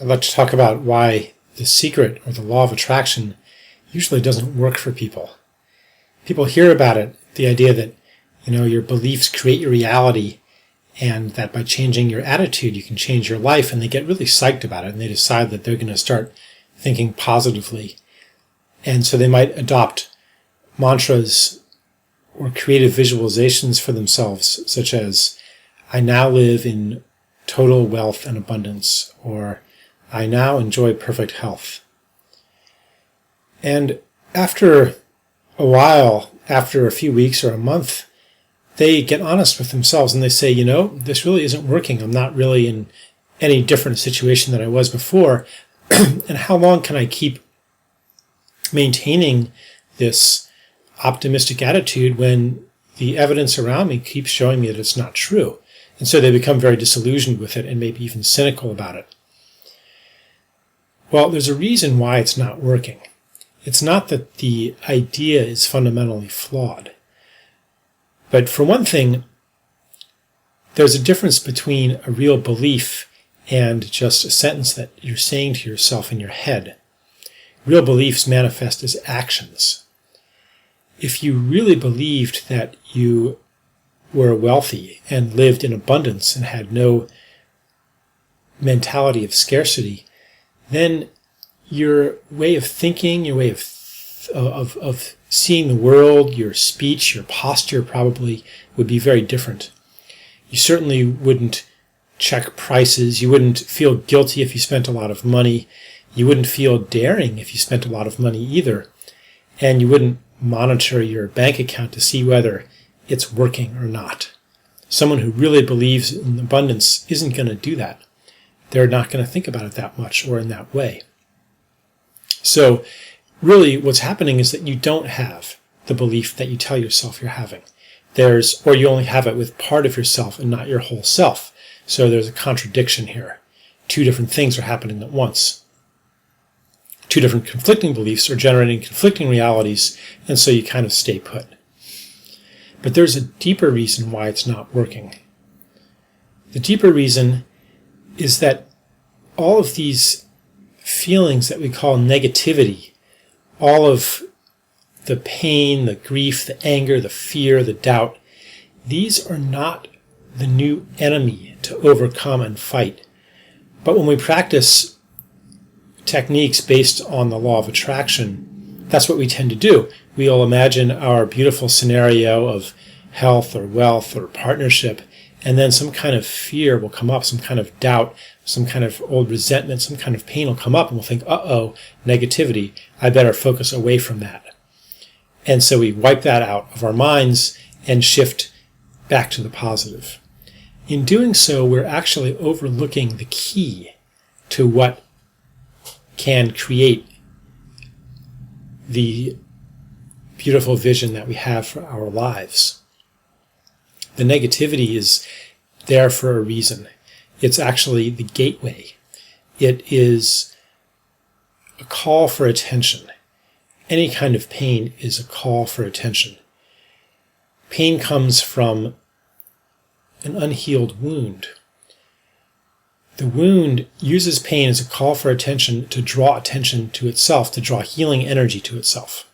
I'd like to talk about why the secret or the law of attraction usually doesn't work for people. People hear about it, the idea that, your beliefs create your reality and that by changing your attitude you can change your life, and they get really psyched about it and they decide that they're going to start thinking positively. And so they might adopt mantras or creative visualizations for themselves, such as, I now live in total wealth and abundance, or I now enjoy perfect health. And after a while, after a few weeks or a month, they get honest with themselves and they say, this really isn't working. I'm not really in any different situation than I was before. And how long can I keep maintaining this optimistic attitude when the evidence around me keeps showing me that it's not true? And so they become very disillusioned with it and maybe even cynical about it. Well, there's a reason why it's not working. It's not that the idea is fundamentally flawed. But for one thing, there's a difference between a real belief and just a sentence that you're saying to yourself in your head. Real beliefs manifest as actions. If you really believed that you were wealthy and lived in abundance and had no mentality of scarcity, then your way of thinking, your way of seeing the world, your speech, your posture probably would be very different. You certainly wouldn't check prices. You wouldn't feel guilty if you spent a lot of money. You wouldn't feel daring if you spent a lot of money either. And you wouldn't monitor your bank account to see whether it's working or not. Someone who really believes in abundance isn't going to do that. They're not going to think about it that much or in that way. So really what's happening is that you don't have the belief that you tell yourself you're having. Or you only have it with part of yourself and not your whole self. So there's a contradiction here. Two different things are happening at once. Two different conflicting beliefs are generating conflicting realities, and so you kind of stay put. But there's a deeper reason why it's not working. The deeper reason is that all of these feelings that we call negativity, all of the pain, the grief, the anger, the fear, the doubt, these are not the new enemy to overcome and fight. But when we practice techniques based on the law of attraction, that's what we tend to do. We'll imagine our beautiful scenario of health or wealth or partnership, and then some kind of fear will come up, some kind of doubt, some kind of old resentment, some kind of pain will come up, and we'll think, uh-oh, negativity, I better focus away from that. And so we wipe that out of our minds and shift back to the positive. In doing so, we're actually overlooking the key to what can create the beautiful vision that we have for our lives. The negativity is there for a reason. It's actually the gateway. It is a call for attention. Any kind of pain is a call for attention. Pain comes from an unhealed wound. The wound uses pain as a call for attention to draw attention to itself, to draw healing energy to itself.